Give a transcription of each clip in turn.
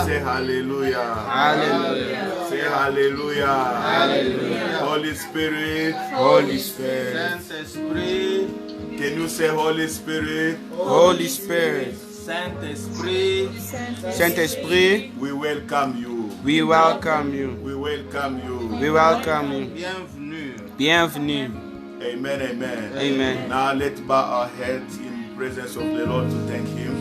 Say hallelujah. Hallelujah. Say hallelujah. Hallelujah. Holy Spirit. Holy Spirit. Saint-Esprit. Can you say Holy Spirit? Holy Spirit. Saint-Esprit. Saint-Esprit. We welcome you. We welcome you. We welcome you. We welcome you. Bienvenue. Bienvenue. Amen, amen. Amen. Now let's bow our heads in presence of the Lord to thank Him.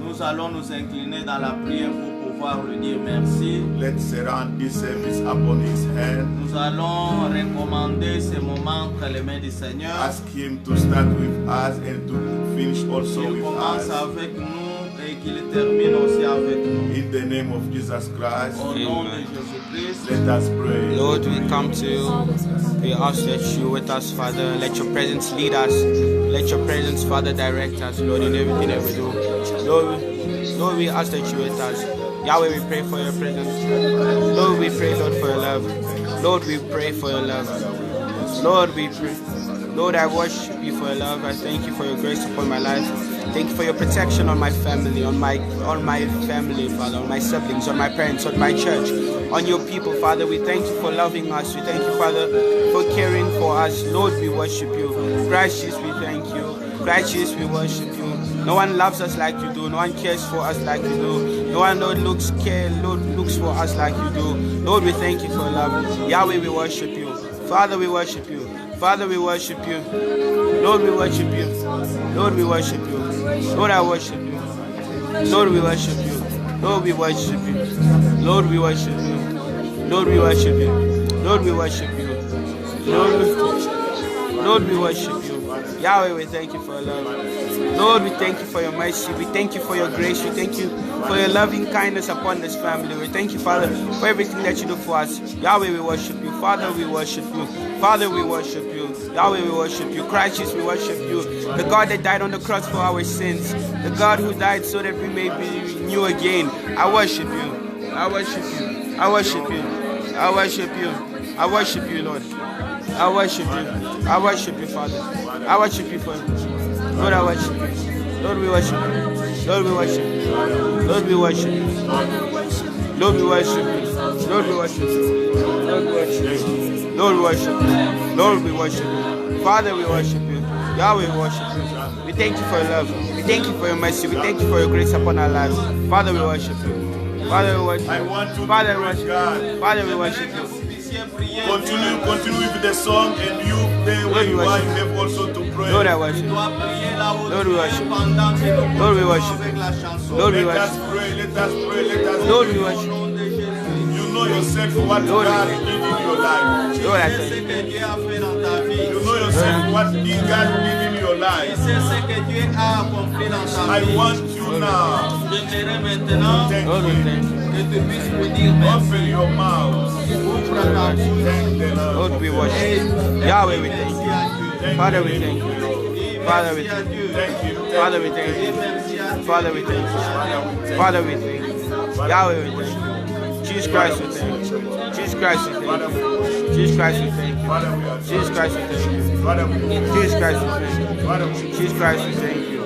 Nous allons nous incliner dans la prière pour pouvoir lui dire merci. Let's surround this service upon His hand. Nous allons recommander ce moment entre les mains du Seigneur. Ask Him to start with us and to finish also Il with commence us. avec nous et qu'il termine aussi avec nous. In the name of Jesus Christ, Au nom de Amen. Jésus-Christ. let us pray. Lord, we come to you. We ask that you with us, Father. Let your presence lead us. Let your presence, Father, direct us, Lord, in everything that we do. Lord, we ask that you with us. Yahweh, we pray for your presence. Lord, we pray, Lord, for your love. Lord, we pray for your love. Lord, we pray. Lord, I worship you for your love. I thank you for your grace upon my life. Thank you for your protection on my family, on my family, Father, on my siblings, on my parents, on my church, on your people, Father. We thank you for loving us. We thank you, Father, for caring for us. Lord, we worship you. Christ Jesus, we thank you. Christ Jesus, we worship you. No one loves us like you do. No one cares for us like you do. No one, Lord, looks for us like you do. Lord, we thank you for your love. Yahweh, we worship you. Father, we worship you. Father, we worship you. Lord, we worship you. Lord, we worship you. Lord, I worship you. Lord, we worship you. Lord, we worship you. Lord, we worship you. Lord, we worship you. Lord, we worship you. Lord, we worship you. Yahweh, we thank you for your love. Lord, we thank you for your mercy. We thank you for your grace. We thank you for your loving kindness upon this family. We thank you, Father, for everything that you do for us. Yahweh, we worship you. Father, we worship you. Father, we worship you. Yahweh, we worship you. Christ Jesus, we worship you. The God that died on the cross for our sins. The God who died so that we may be new again. I worship you. I worship you. I worship you. I worship you. I worship you, Lord. I worship you. I worship you, Father. I worship you, Father. Lord, I worship you. Lord, we worship you. Lord, we worship you. Lord, we worship you. Lord, we worship you. Lord, we worship you. Lord, we worship you. Lord, we worship you. Lord, we worship you. Father, we worship you. Yahweh, we worship you. We thank you for your love. We thank you for your mercy. We thank you for your grace upon our lives. Father, we worship you. Father, we worship you. I want to Father, we praise worship God. you. Father, we worship you. Continue with the song, and you play where you are. You have also to pray. Lord, I worship you. Lord, we worship you. Lord, we worship you. Lord, we Let worship us you. pray. Let us pray. Let us Lord, pray. we worship you. You know yourself what Lord, God we did in your life. Lord, I thank you. You know yourself what God did in your life. I want you now. Thank Lord, we you. thank you. Open your mouth. Thank the Lord. Lord, we worship you. Yahweh, we thank you. Father, we thank you. Father, we thank you. Thank you. Father, we thank you. Father, we thank you. Father, we thank you. Yahweh, we thank you. Jesus Christ, we thank you. Jesus Christ, we thank you. Jesus Christ, we thank you. Jesus Christ, we thank you. Jesus Christ, we thank you. Jesus Christ, we thank you.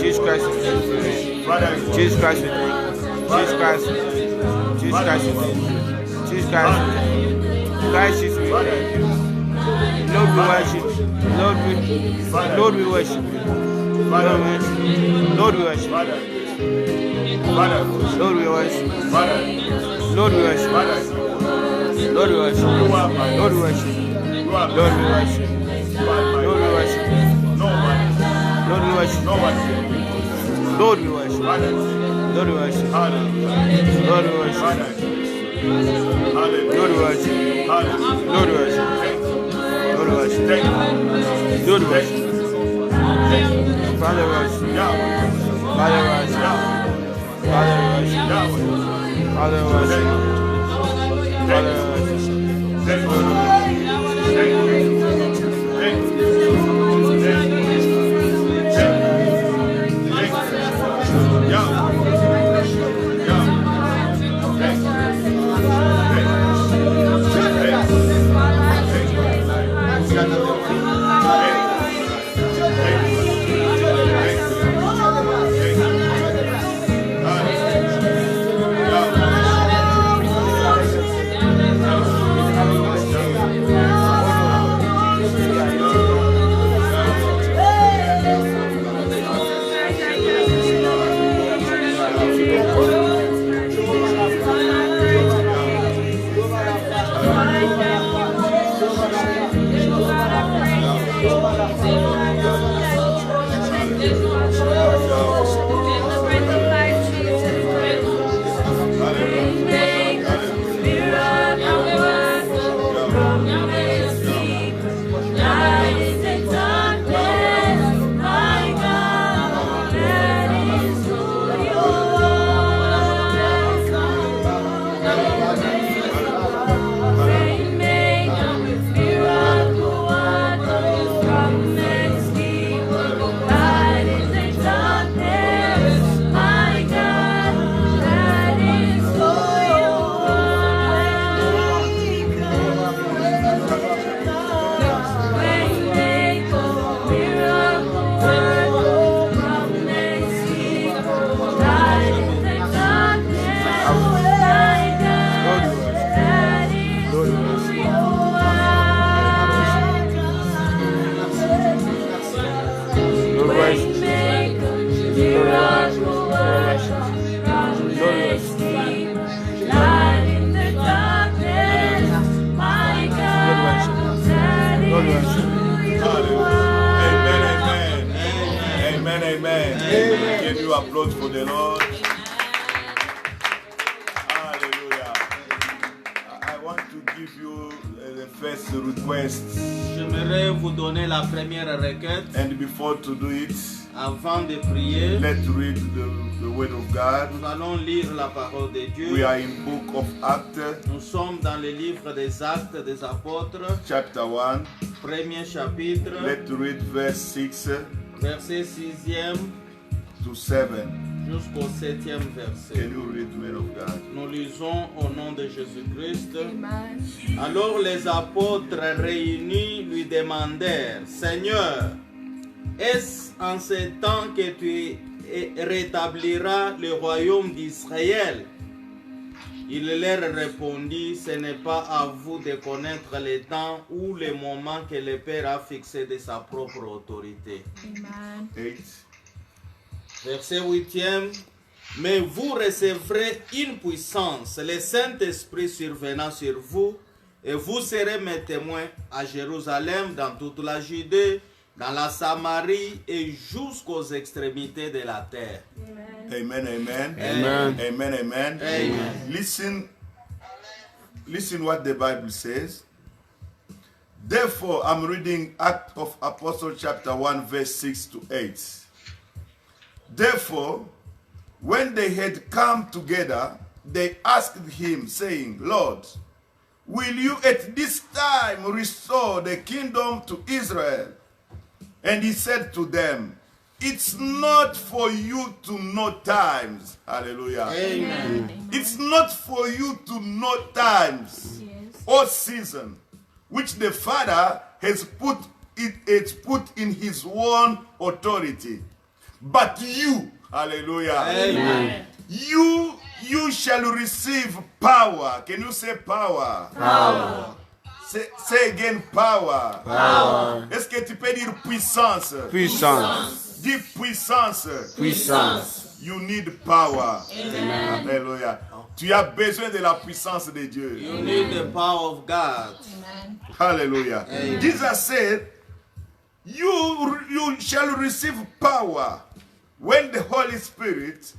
Jesus Christ, we thank you. Jesus Christ, we thank you. Jesus Christ, Jesus Christ, we thank you. Jesus Christ, we thank you. Christ, Jesus, we thank you. Lord, we worship you. Lord, we worship you. Lord, we worship you. Lord, we worship you. Lord, we worship you. Lord, we worship you. Lord, we worship you. Lord, we worship you. Lord, we worship you. Lord, we worship you. Lord, we worship you. Lord, we worship you. Lord, we worship you. Lord, we worship you. Lord, we worship you. Lord, we worship you. Lord, we worship you. Father, we worship you. Father, we worship you. Father, we worship you. Father, we worship you. Father, we Amen. Can you applaud for the Lord? Hallelujah. I want to give you the first request. J'aimerais vous donner la première requête. And before to do it, Avant de prier, let's read the word of God. nous allons lire la parole de Dieu. We are in book of Acts, Nous sommes dans le livre des Actes des Apôtres, chapter 1. premier chapitre, Let's read verse 6 verset 6e to 7. jusqu'au 7e verset. Can you read, man of God? Nous lisons au nom de Jésus-Christ. Amen. Alors les apôtres réunis lui demandèrent, Seigneur, est-ce en ce temps que tu rétabliras le royaume d'Israël? Il leur répondit, ce n'est pas à vous de connaître le temps ou le moment que le Père a fixé de sa propre autorité. Amen. 8. Verset 8e. Mais vous recevrez une puissance, le Saint-Esprit survenant sur vous, et vous serez mes témoins à Jérusalem, dans toute la Judée, dans la Samarie et jusqu'aux extrémités de la terre. Amen, amen. Amen. Amen, amen. Amen. Listen what the Bible says. Therefore, I'm reading Acts of Apostles chapter 1 verse 6 to 8. Therefore, when they had come together, they asked him, saying, Lord, will you at this time restore the kingdom to Israel? And he said to them, it's not for you to know times. Hallelujah. Amen. It's not for you to know times Yes. or season which the Father has put in his own authority. But you, hallelujah, Amen. you shall receive power. Can you say power? Power. Say again power. Power. Est-ce que tu peux dire puissance? Puissance. Dis puissance. Puissance. You need power. Hallelujah. Tu as besoin de la puissance de Dieu. You need the power of God. Amen. Hallelujah. Amen. Jesus said, you shall receive power when the Holy Spirit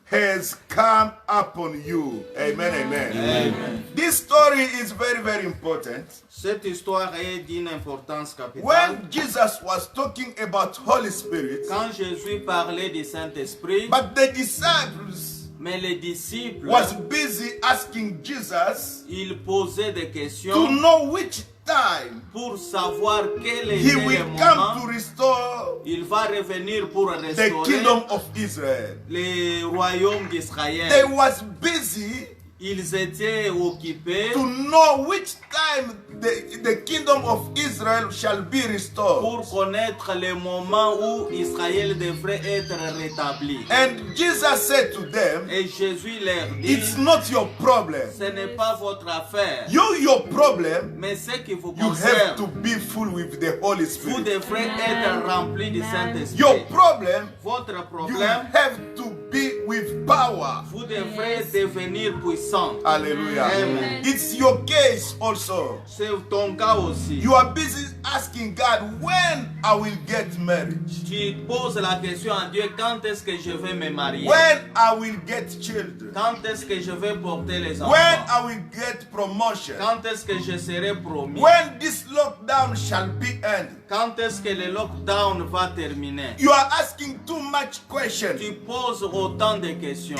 has come upon you. Amen, amen. Amen. This story is very, very important. Cette histoire est d'une importance capitale. When Jesus was talking about Holy Spirit, Quand Jésus parlait du Saint-Esprit, but the disciples mais les disciples, was busy asking Jesus ils posaient des to questions know which time pour savoir quel he était will le come moment to restore il va revenir pour the restaurer kingdom of Israel. le royaume They d'Israël. was busy Ils étaient occupés to know which time the kingdom of Israel shall be restored. pour connaître le moment où Israël devrait être rétabli. And Jesus said to them, Et Jésus leur dit, it's not your problem. ce n'est pas votre affaire, Your problem, mais ce qui vous you have to concerne. be full with the Holy Vous Spirit. devrez être rempli du Your Saint-Esprit. problem, Votre you problème, have to be with power. vous devrez devenir puissant. Hallelujah. Amen. It's your case also. C'est ton cas aussi. You are busy asking God, when I will get married, Tu poses la question à Dieu, quand est-ce que je vais me marier? when I will get children, Quand est-ce que je vais porter les enfants? when I will get promotion, Quand est-ce que je serai promis? when this lockdown shall be ended. Quand est-ce que le lockdown va terminer? You are asking too much questions. Tu poses autant de questions.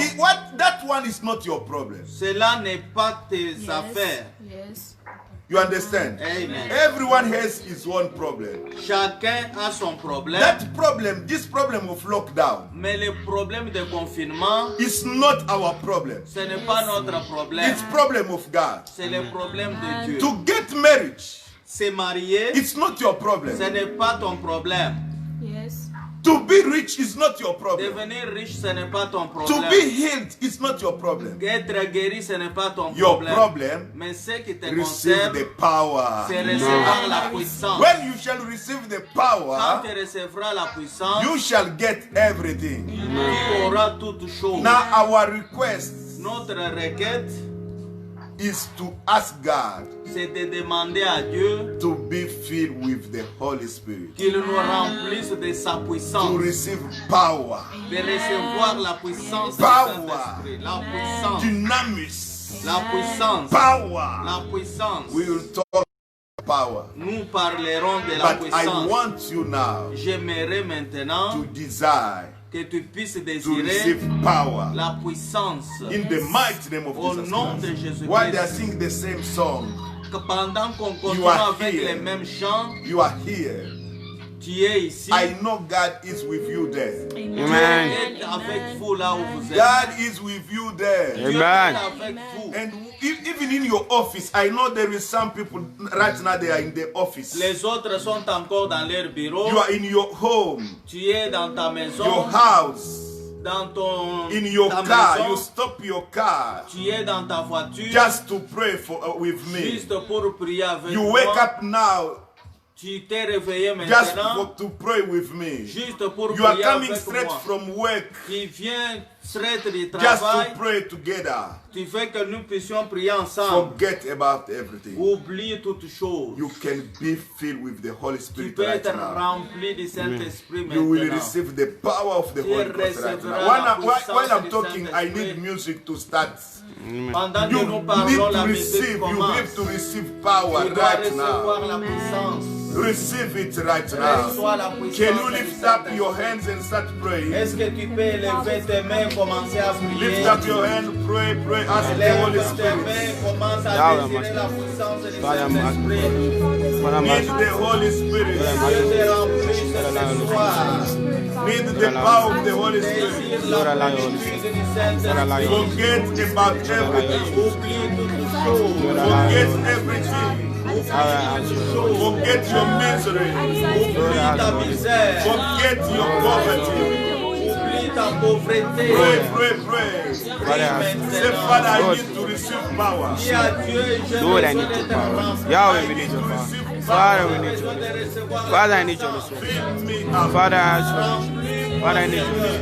That one is not your problem. Cela n'est pas tes Yes. affaires. Yes. You understand? Amen. Everyone has his own problem. Chacun a son problème. That problem, this problem of lockdown, Mais le problème de confinement, is not our problem. ce n'est pas notre problème. It's problem of God. C'est le problème de Dieu. To get married, Se marier, it's not your ce problem. n'est pas ton problème. Yes. To be rich is not your problem. Devenir riche, ce n'est pas ton To problème. be healed is not your problem. Être guéri, ce n'est pas ton Your problème. problem, Mais ce qui te receive concerne, the power. c'est recevoir la puissance. When you shall receive the Quand power, tu recevras la puissance, you shall get everything. tu auras toutes choses. Now our request Notre requête is to ask God c'est de demander à Dieu to be filled with the Holy Spirit, qu'il nous remplisse de sa to puissance, receive power, de recevoir la puissance du Power. Saint-Esprit, la puissance, dynamis, la puissance, power. la puissance. We will talk power. Nous parlerons de la But I puissance. want you now J'aimerais maintenant to desire que tu puisses to désirer receive power la puissance in the mighty name of au Jesus nom de Christ. Jésus-Christ. While they are singing the same song, Que pendant qu'on continue You are avec here. les mêmes chants, you are here. tu es ici. I know God is with you there. Amen. Dieu est avec vous là où vous êtes. God is with you there. Dieu est Amen. avec vous. And even in your office, I know there is some people right now, they are in the office. Les autres sont encore dans leur bureau. You are in your home, Tu es dans ta maison, your house, dans ton in your ta car. maison. You stop your car Tu es dans ta voiture just to pray with me. juste pour prier avec You moi. wake up now Tu t'es réveillé just maintenant to pray with me. juste pour You are prier coming avec straight moi. from work Tu viens straight du just travail. to pray together. Tu fais que nous puissions prier ensemble. Forget about everything. Oublie toutes choses. You can be filled with the Holy Tu Spirit peux right être now. rempli du Saint-Esprit You will maintenant. receive the power of the Tu Holy Ghost right recevras now. la While I'm puissance du talking, I Saint-Esprit. need music to start. Pendant You que nous need parlons, la to musique receive. You commence. need to receive power Tu dois right now. recevoir la puissance. Receive it right now. Reçois la puissance. Can you du lift up Saint-Esprit. your hands and start praying? Est-ce que tu peux élever tes mains et commencer à prier? Lift up your hand, pray, pray, ask the Lève Holy tes Spirit. mains, commence à Yahweh, désirer la puissance du Father, Saint-Esprit. Father, Need the Holy Spirit. Dieu te remplisse ce soir. Need the power of the Holy Spirit. Désire la plénitude du Saint-Esprit. Forget about everything. Oublie toutes choses. Forget everything. Forget your misery. Oublie ta misère. Forget your poverty. Oublie ta pauvreté. Pray, pray, pray. Say, Father, I Lord. need to receive power. Dis à Dieu, j'ai Lord, I besoin need your d'être power. rempli. Yahweh, we need your power. Father, we need J'ai your besoin de recevoir Father, I need your Spirit. Fill me up. Father, I ask for you. Father, I need your Spirit.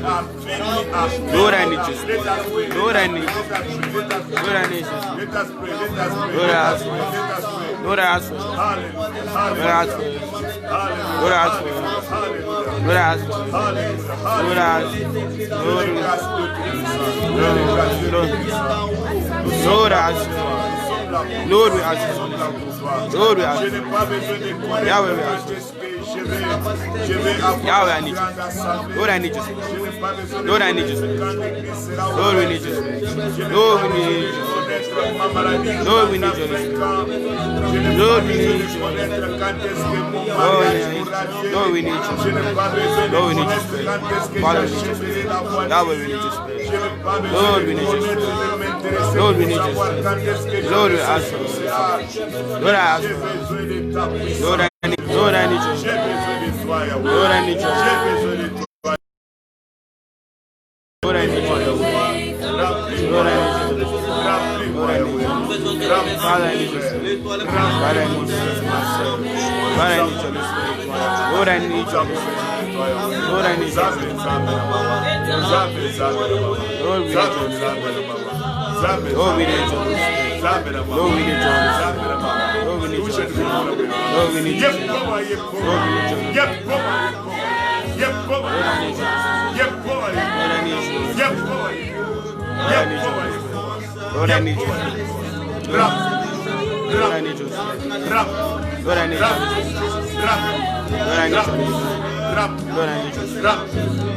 Fill me up. Lord, I need your Let Spirit. us pray. Lord, I need Let your us pray. Let us pray. Lord, I need your Spirit. Let us pray. Let us pray. Lord, I Let us ask for pray. you. Let us pray. Lord, I ask for you. Hallelujah. Lord, I ask for you. Hallelujah. Lord, I ask for you. Hallelujah. Lord, I ask for you. Hallelujah. Lord, I ask for you. Lord, Let us do this. Lord, I ask for you. Lord, we ask for you. Lord, we ask Je for you. n'ai pas besoin de quoi. Yahweh, we ask for Je vais avoir Yahweh, I une need grande you. assemblée. Lord, I need your Je Spirit. n'ai pas besoin de Lord, I need your Spirit. Lord, we need your Spirit. Lord, we need your Spirit. Lord, we need your Spirit. Lord, we need your Spirit. Lord, we need your Spirit. Lord, we need your Spirit. Father, we need your Spirit. Yahweh, we need your Spirit. Lord, we need your Spirit. Lord, we need your Spirit. Lord, we ask for you. Lord, I ask for you. Lord, I need your Spirit. Lord, I need your Spirit. Lord, I need your Spirit. Lord, I need your Spirit. Lord, I need your Spirit. Lord, I need your Spirit. Father, I need your Spirit. Father, I need your Spirit. Father, I need your Spirit. Lord, I need your Spirit. Lord, I need your Spirit. Lord, we need your Spirit. Lord, we need your Spirit. Lord, we need your Spirit. Lord, we need your Spirit. Lord, we need your Spirit. Lord, we need your Spirit. Lord, I need your Spirit. Lord, I need your Spirit. Lord, I need your Spirit. Lord, I need your Spirit. Lord, I need your Spirit. Lord, I need your Spirit. Lord, I need your Spirit. Lord, I need your Spirit.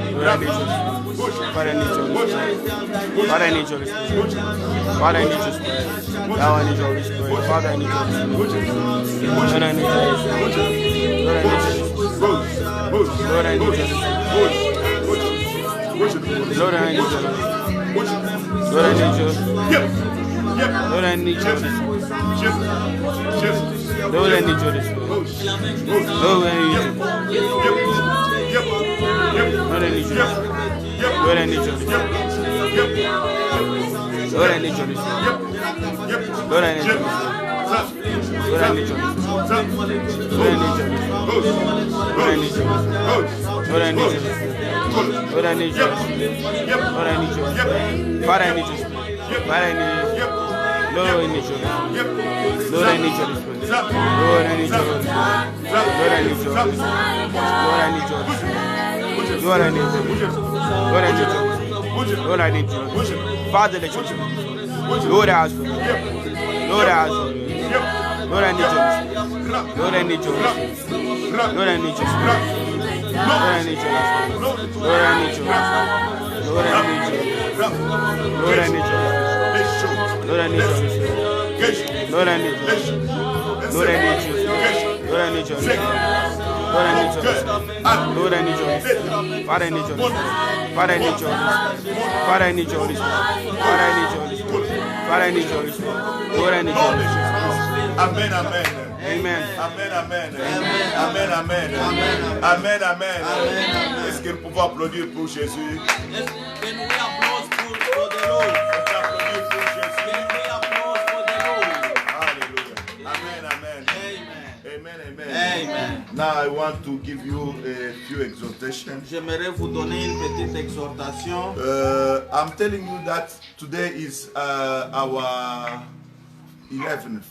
Father, I need your Spirit. Father, I need your Spirit. Father, I need your Spirit. Now I need your Spirit. Father, I need your Spirit. Lord, I need your Spirit. Lord, I need your Spirit. Lord, I need your Spirit. Lord, I need your Spirit. Lord, I need your Spirit. Lord, I need your Spirit. Lord, I need your Spirit. Lord, I need your Spirit. Lord, I need your Spirit. Lord, I need your Spirit. Lord, I need your Spirit. Lord, I need your Spirit. Lord, I need your Spirit. Lord, I need your Spirit. Lord, I need your Spirit. Lord, I need your Spirit. Lord, I need your Spirit. Father, I need your Spirit. Father, I need your Spirit. Lord, I need your Holy Yep. Spirit. Lord, I need your Holy Spirit. Zap. Lord, I need your Holy Spirit. Zap. Lord, I need your Holy Spirit. Lord, I need your Holy Spirit. Lord, I need your Holy Spirit. Lord, I need your Holy Spirit. Lord, I need your Holy Spirit. Father, let your Spirit. Lord, I ask for you. Lord, I ask for you. Lord, I need your Holy Spirit. Lord, I need your Holy Spirit. Lord, I need your Spirit. Lord, I need your Holy Spirit. Lord, I need your Holy Spirit. Lord, I need your Holy Spirit. Lord, I need your Holy Spirit. Lord, I need your Holy Spirit. Lord, I need your Holy Spirit. Lord, I need you. Lord, I need your Holy Spirit. Lord, I need your Holy Spirit. Lord, I need your Holy Spirit. Father, I need your Holy Spirit. Father, I need your Holy Spirit. Father, I need your Holy Spirit. Father, I need your Holy Spirit. Father, I need your Holy Spirit. Lord, I need your Holy Spirit. Amen, amen. Amen. Amen, amen. Amen, amen. Amen, amen. Est-ce que nous pouvons applaudir pour Jésus? Can we applause for the Lord? Applaudir pour Jésus. Can we applause for the Lord? Hallelujah. Amen, amen. Amen. Amen, amen. Amen. Now I want to give you a few exhortations. J'aimerais vous donner une petite exhortation. I'm telling you that today is our 11th.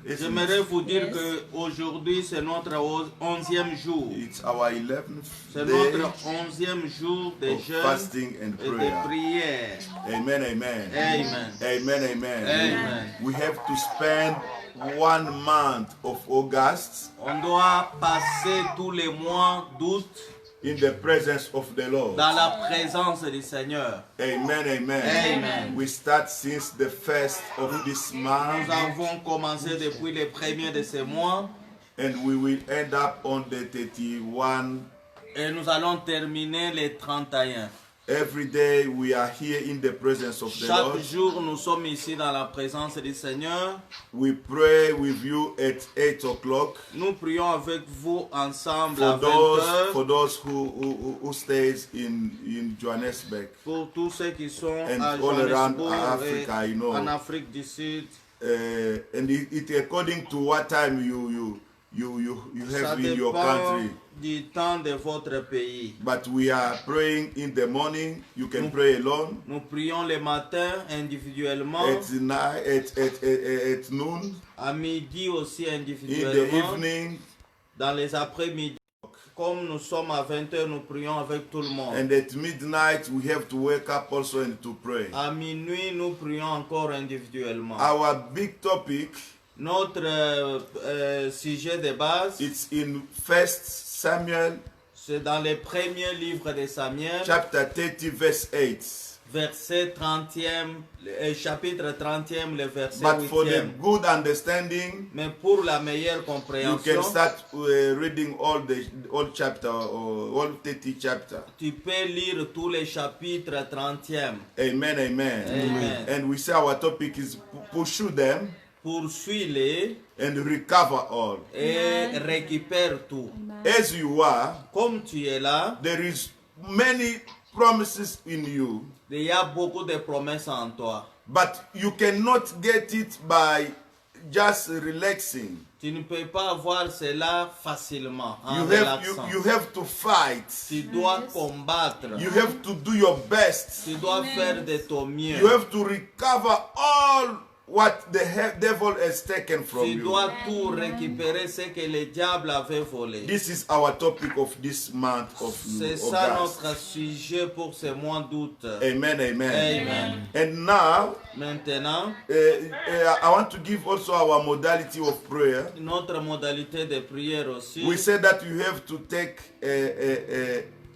isn't J'aimerais it? vous dire que aujourd'hui c'est notre 11e jour. It's our 11th C'est day notre 11e jour de of jeûne fasting and et de prayer. prière. Amen, amen. Amen. Amen, amen. Amen. We have to spend 1 month of August On doit passer tous les mois d'août in the presence of the Lord. dans la présence du Seigneur. Amen, amen. Amen. We start since the first of this month Nous avons commencé depuis le premier de ce mois and we will end up on the 31. et nous allons terminer les 31. Every day we are here in the presence of the Chaque Lord. jour, nous sommes ici dans la présence du Seigneur. We pray with you at 8 o'clock. Nous prions avec vous ensemble à For 20 those heures. who stays in Johannesburg Pour tous ceux qui sont and à all around Johannesburg Africa, et you know. en Afrique du Sud. And it according to what time you Ça have in your dépend country. du temps de votre pays. But we are praying in the morning. You can pray alone. Nous prions le matin individuellement, At night, at noon, à midi aussi in the individuellement, evening, dans les après-midi. Comme nous sommes à 20 heures, nous prions avec tout le monde. and at midnight we have to wake up also and to pray. À minuit, nous prions encore individuellement. Our big topic, Notre sujet de base, it's in 1 Samuel c'est dans le premier livre de Samuel, chapter 30 verse 8. verset 30e, chapitre 30e, le verset But for the 8e. good understanding, Mais pour la meilleure you compréhension, can start reading all chapter or all 30 chapter. tu peux lire tous les chapitres 30e. Amen, amen. Amen. And we say our topic is pursue them Poursuis-les and recover all. et récupère tout. As you are, Comme tu es là, there is many promises in you, il y a beaucoup de promesses en toi. but you cannot get it by just relaxing. Tu ne peux pas avoir cela facilement en You relaxant. have to fight. Tu dois combattre. You have to do your best. Tu dois faire de ton mieux. You have to recover all what the devil has taken from Tu you. dois tout récupérer ce que le diable avait volé. This is our topic of this month of C'est ça August. notre sujet pour ce mois d'août. Amen, amen. Amen. And now, Maintenant, I want to give also our modality of prayer. notre modalité de prière aussi. We said that you have to take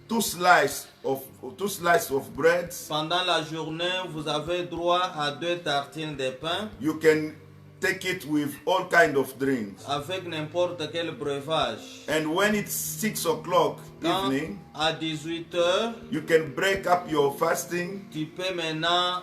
two slices of bread. Pendant la journée, vous avez droit à 2 tartines de pain You can take it with all kind of drinks. avec n'importe quel breuvage. And when it's 6 o'clock Quand evening, à 18 heures, you can break up your fasting tu peux maintenant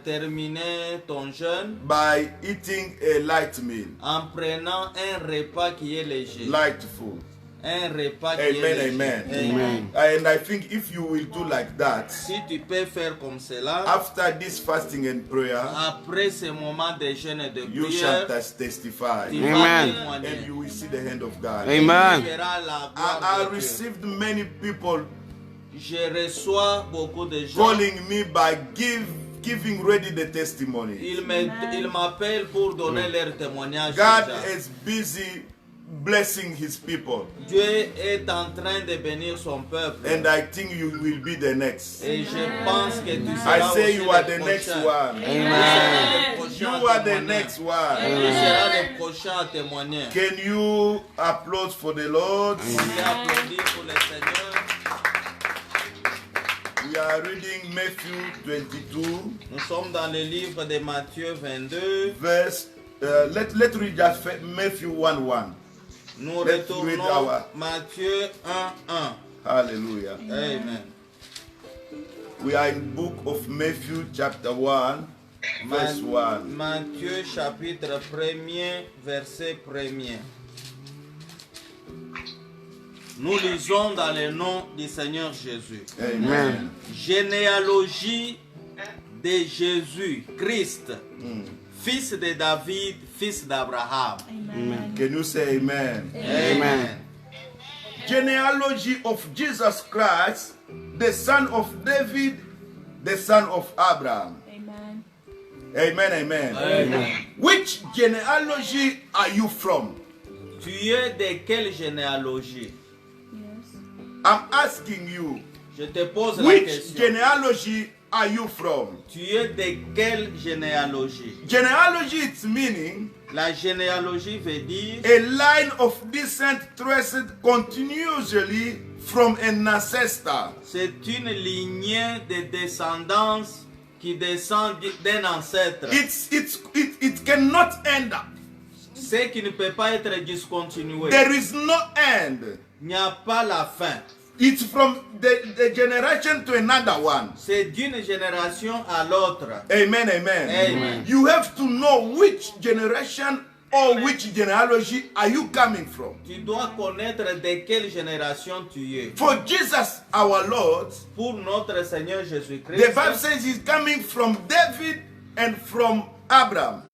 terminer ton jeûne by eating a light meal, en prenant un repas qui est léger. light food. Un repas qui est Amen, léger. amen. Amen. And I think if you will do like that, Si tu peux faire comme cela, after this fasting and prayer, après ce moment de jeûne et de you shall prière, testify, tu Amen. vas and témoigner. you will see the hand of God. Amen. Tu verras la I gloire de Dieu. received many people Je reçois beaucoup de gens calling me by give giving ready the testimony. Il m'appelle pour donner leur témoignage. God déjà. is busy blessing his people. Dieu est en train de bénir son peuple. And I think you will be the next. Et je pense que tu I seras say aussi you are le the next prochain. one. Amen. You are the next Tu one. seras le prochain à témoigner. Can you applaud for the Lord? On peut applaudir pour le Seigneur. We are reading Matthew 22, Nous sommes dans le livre de Matthieu 22. verse. Let's read just Matthew 1:1. Nous Let's read retournons our- Matthieu 1:1. Hallelujah. Amen. We are in book of Matthew chapter 1, verse 1. Matthieu chapitre 1er, verset 1er. Nous lisons dans le nom du Seigneur Jésus. Amen. Généalogie de Jésus, Christ, fils de David, fils d'Abraham. Amen. Can you say amen? Amen. Genealogy of Jesus Christ, the son of David, the son of Abraham. Amen. Amen, amen. Amen. Which genealogy are you from? Tu es de quelle généalogie? Yes. I'm asking you, Je te pose la which question. genealogy are you from? Tu es de quelle généalogie? Genealogy, its meaning, La généalogie veut dire a line of descent traced continuously from an ancestor. c'est une lignée de descendance qui descend d'un ancêtre. It cannot end up. Ce qui ne peut pas être discontinué. There is no end. Il n'y a pas la fin. It's from the generation to another one. C'est d'une génération à l'autre. Amen, amen. Amen. You have to know which generation or which genealogy are you coming from. Tu dois connaître de quelle génération tu es. For Jesus, our Lord, Pour notre Seigneur the Jésus-Christ, Bible says he's coming from David and from Abraham.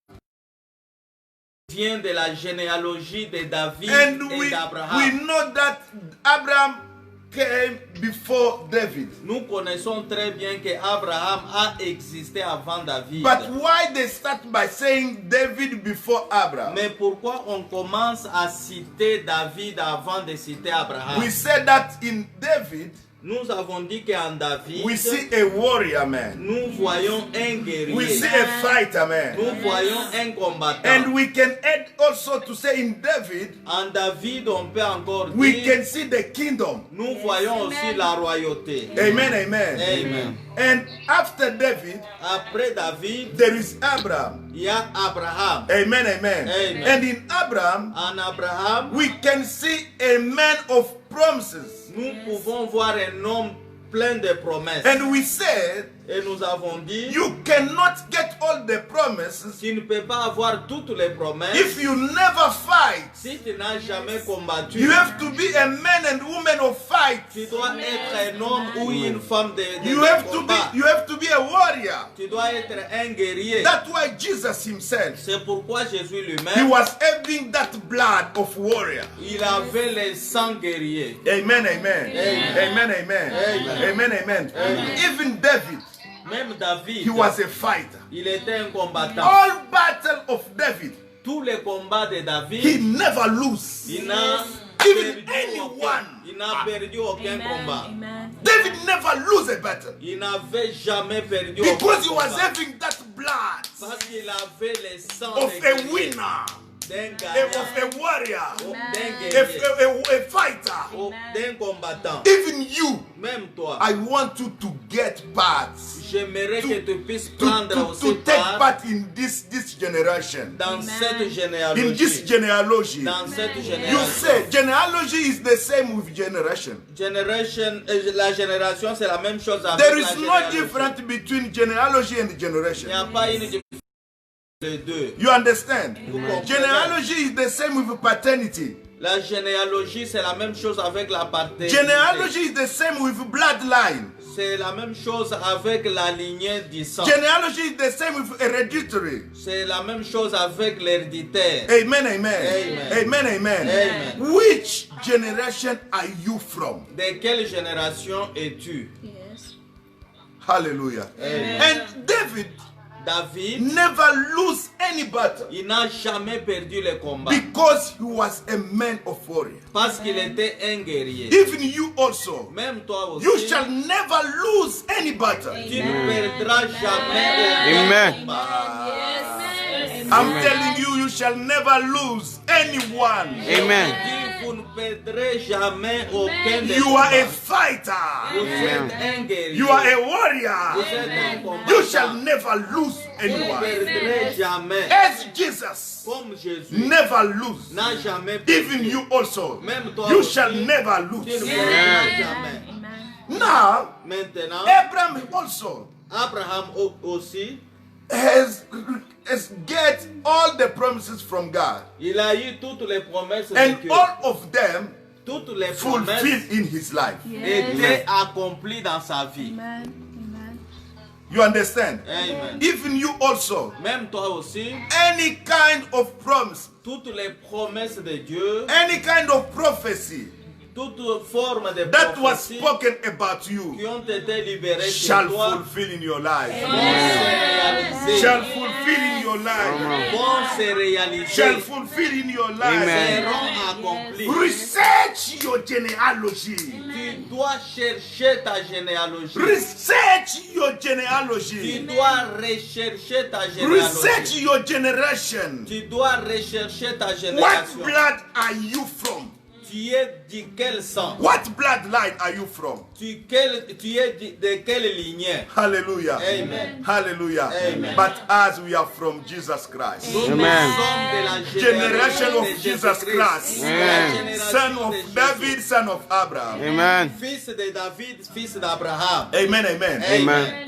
vient de la généalogie de David And et we d'Abraham. know that Abraham came before David. Nous connaissons très bien que Abraham a existé avant David. But why they start by saying David before Abraham? Mais pourquoi on commence à citer David avant de citer Abraham? We said that in David, Nous avons dit qu'en David, we see a warrior man. nous voyons un We see guerrier. a fighter man. Nous voyons un combattant. And we can add also to say in David, En David, on peut encore we dire, can see the kingdom. nous voyons aussi la royauté. Amen, amen. Amen. And after David, Après David, there is Abraham. il y a Abraham. Amen, amen. Amen. And in Abraham, En Abraham, we can see a man of promises. nous pouvons voir un homme plein de promesses. And we said, Et nous avons dit, you cannot get all the promises tu ne peux pas avoir toutes les promesses if you never fight. si tu n'as jamais combattu. You have to be a man and woman of fight. Tu dois être un homme ou une femme de You have to combat. be a warrior. Tu dois être un guerrier. That's why Jesus himself, C'est pourquoi Jésus he lui-même, was having that blood of warrior. il avait le sang guerrier. Amen, amen. Amen. Amen, amen. Amen, amen. Even David, Même David, he was a fighter. il était un combattant. All battle of David, Tous les combats de he David, never lose. il n'a Even perdu anyone. aucun, il n'a perdu aucun Amen. combat. Amen. David never lose a battle Il n'avait jamais perdu because he aucun was combat. having that blood Parce qu'il avait le sang of de a guerrier, winner, d'un of gagnant, a warrior, d'un a, guerrier, a fighter. d'un combattant. Even you, Même toi, I want you to get parts, j'aimerais que tu puisses to prendre aussi take part part in this generation, dans Amen. cette in this généalogie. genealogy. Dans cette You génération. say genealogy is the same with generation. La génération, c'est la même chose avec There la is no généalogie. difference between genealogy and Il generation. n'y a pas une différence les deux. You understand? Vous comprenez? Genealogy is the same with paternity. La généalogie, c'est la même chose avec la paternité. Genealogy is the same with bloodline. C'est la même chose avec la lignée du sang. Genealogy is the same with hereditary. C'est la même chose avec l'héréditaire. Amen, amen. Amen. Amen, amen. Amen. Which generation are you from? De quelle génération es-tu? Yes. Hallelujah. Amen. And David David, never lose any battle il n'a jamais perdu le combat because he was a man of warrior. parce qu'il était un guerrier. Even you also, Même toi aussi, you shall never lose any battle. tu ne perdras jamais Amen. aucun combat. I'm telling you, you shall never lose anyone. Amen. Dis, vous ne perdrez jamais aucun des You are a combats. fighter. Vous êtes un guerrier. You are a Vous warrior. êtes un combattant. You shall never lose Vous ne anyone. perdrez jamais. As Jesus Comme Jésus never lose. n'a jamais perdu. Even you also, Même toi you aussi, shall never tu ne lose. perdras jamais. Amen. Now, Maintenant, Abraham also Abraham aussi, has get all the promises from God, il a eu toutes les promesses de and Dieu. all of them Toutes les promesses fulfilled in his life. étaient accomplies dans sa vie. Amen. Amen. You understand? Amen. Even you also, Même toi aussi, any kind of promise, toutes les promesses de Dieu, any kind of prophecy toute forme de that was prophétie spoken about you qui ont été libérées shall sur toi fulfill in your life. vont se réaliser. Shall fulfill in your life. Vont se réaliser. Shall fulfill in your life. Amen. Seront accomplis. Research your genealogy. Tu dois chercher ta généalogie. Research your Tu genealogy. dois rechercher ta Research généalogie. your generation. Tu dois rechercher ta What génération. blood are you from? Tu es de quel sang? What bloodline are you from? Tu es de quelle lignée? Hallelujah. Amen. Hallelujah. Amen. But as we are from Jesus Christ, Nous Amen. sommes de la Generation of de Jesus Christ. La Amen. génération son de of Jésus. David, son of Abraham. Amen. Fils de David, fils d'Abraham. Amen, amen. Amen.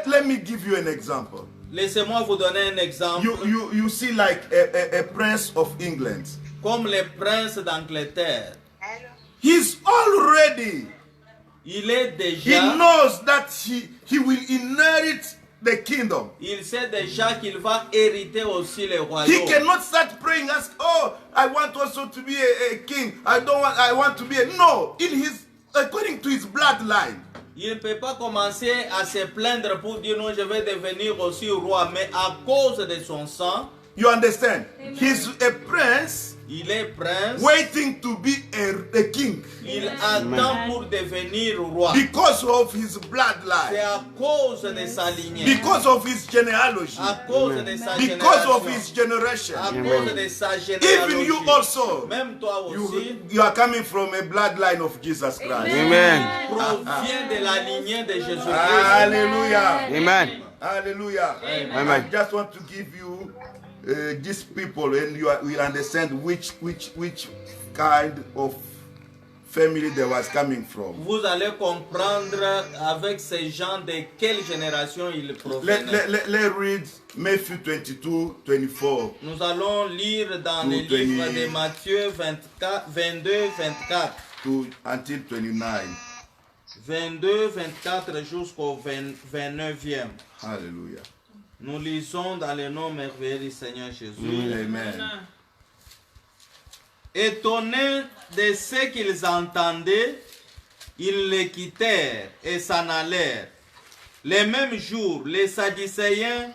Let me give you an example. Laissez-moi vous donner un exemple. You see like a prince of England. Comme le prince d'Angleterre. He's already, Il est he déjà, knows that he will inherit the kingdom. il sait déjà qu'il va hériter aussi le He royaume. cannot start praying, ask, oh, I want also to be a king. I want to be a, no, according to his bloodline. Il ne peut pas commencer à se plaindre pour dire non, je vais devenir aussi roi, mais à cause de son sang, You understand? He's a prince il est prince, waiting to be a king il attend pour devenir roi. because of his C'est bloodline, à cause de sa lignée, because of his genealogy, à cause de sa because of génération, his generation. à cause de sa Even généalogie. you also, Même toi aussi, you are coming from a bloodline of Jesus Christ. Amen. provient de la lignée de Jésus-Christ. Hallelujah. Amen. Hallelujah. Amen. I just want to give you these people, and you will understand which kind of family they was coming from. Vous allez comprendre avec ces gens de quelle génération ils proviennent. Let's read Matthew 22, 24. Nous allons lire dans Tout le livre 20. de Matthieu 22, 24. Until 29. 22, 24 jusqu'au 29e. Hallelujah. Nous lisons dans le nom merveilleux du Seigneur Jésus. Amen. Étonnés de ce qu'ils entendaient, ils les quittèrent et s'en allèrent. Le même jour, les Sadducéens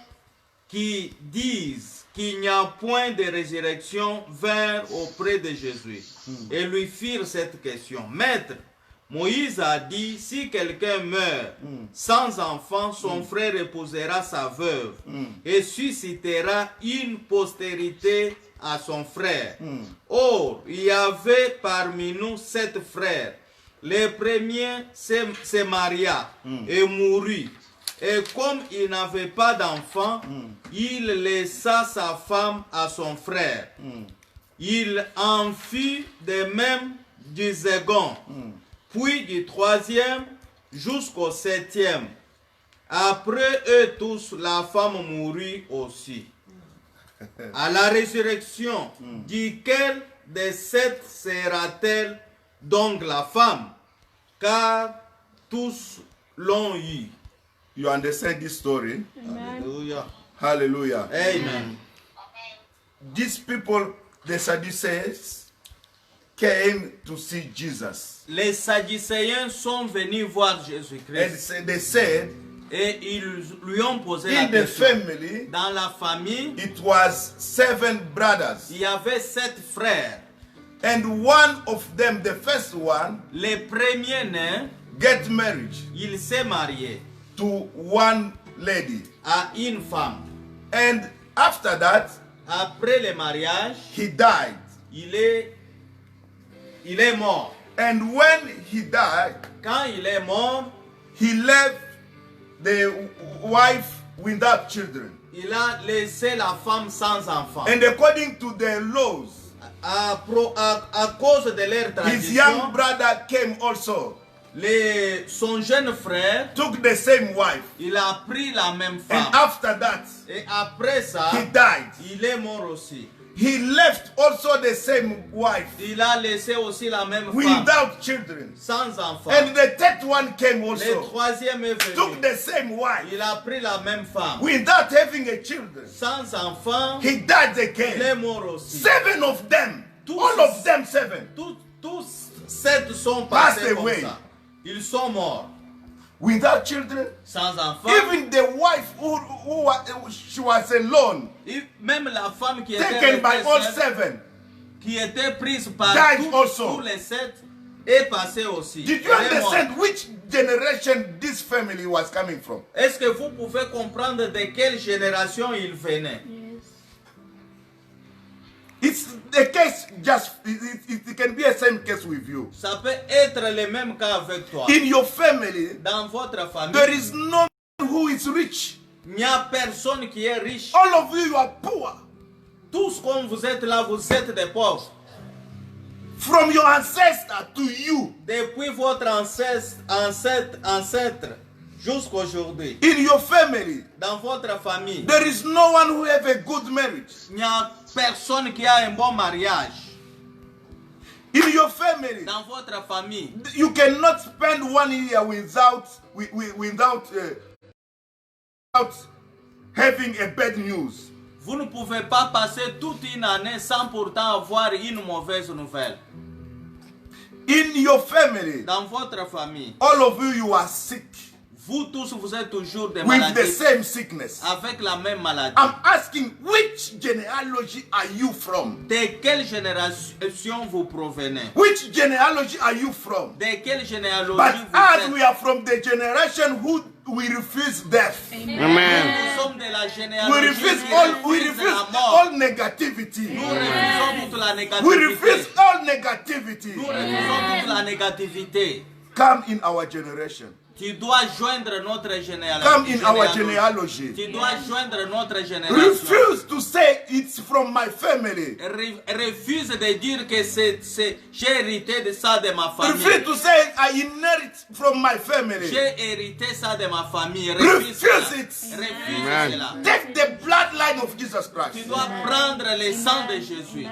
qui disent qu'il n'y a point de résurrection vinrent auprès de Jésus et lui firent cette question. Maître, Moïse a dit, si quelqu'un meurt sans enfant, son frère épousera sa veuve et suscitera une postérité à son frère. Or, il y avait parmi nous 7 frères. Le premier se maria et mourut. Et comme il n'avait pas d'enfant, il laissa sa femme à son frère. Il en fit de même du second, puis du troisième jusqu'au 7e. Après eux tous, la femme mourut aussi. À la résurrection, duquel des 7 sera-t-elle donc la femme? Car tous l'ont eu. You understand this story? Alléluia. Hallelujah. Amen. These people, the Sadducees, came to see Jesus. Les Sadducéens sont venus voir Jésus-Christ. And they said, Et ils lui ont posé la In the question. family, Dans la famille, it was 7 brothers. il y avait 7 frères. And one of them, the first one, Le premier né, get married il s'est marié to one lady. à une femme. And after that, Après le mariage, he died. il est mort. And when he died, Quand il est mort, he left the wife without children. il a laissé la femme sans enfant. And according to their laws, À cause de leur his young tradition, brother came also, son jeune frère, took the same wife. il a pris la même And femme. after that, Et après ça, he died. il est mort aussi. He left also the same wife Il a laissé aussi la même femme, without children. sans enfant. And the third one came Le also, troisième est took venu. the same wife Il a pris la même femme, without having a children. sans enfant. He died Il est again. mort aussi. 7 of them, Tous- all of them 7, Tous 7 sont passés Passed comme away. ça. Ils sont morts, without children. sans enfant. Even the wife she was alone, Même la femme qui était, taken by all restée seule, 7. qui était prise par Died also. tous les 7, est passée aussi. Did you Elle est morte. understand which generation this family was coming from? Est-ce que vous pouvez comprendre de quelle génération il venait? Yes. It's the case, just it can be a same case with you. Ça peut être le même cas avec toi. In your family, Dans votre famille, there is no one who is rich. il n'y a personne qui est riche. All of you are poor. Tous comme vous êtes là, vous êtes des pauvres. From your ancestor to you. Depuis votre ancêtre jusqu'aujourd'hui. In your family, Dans votre famille, there is no one who have a good marriage. il n'y a personne qui a un bon mariage. In your family, Dans votre famille, you cannot spend 1 year without without having a bad news. vous ne pouvez pas passer toute une année sans pourtant avoir une mauvaise nouvelle. In your family, Dans votre famille, all of you are sick vous tous, vous êtes toujours des with the maladies same sickness. avec la même maladie. I'm asking, which genealogy are you from? De quelle génération vous provenez? Which genealogy are you from? De quelle généalogie But vous as êtes? we are from the generation who we refuse death, Amen. Nous sommes de la we généalogie refuse qui refuse la mort. all negativity. Nous refusons toute la We refuse négativité. all negativity. Nous refusons toute la négativité. Come in our generation. Tu dois joindre notre Come généalogie. in our genealogy. Tu dois joindre notre génération. Refuse to say it's from my family. Refuse de dire que j'ai hérité de ça de ma famille. Refuse to say I inherit from my family. J'ai hérité ça de ma famille. Refuse Refuse cela. it. Refuse Amen. cela. Take the bloodline of Jesus Tu Christ. dois prendre le sang de Jésus.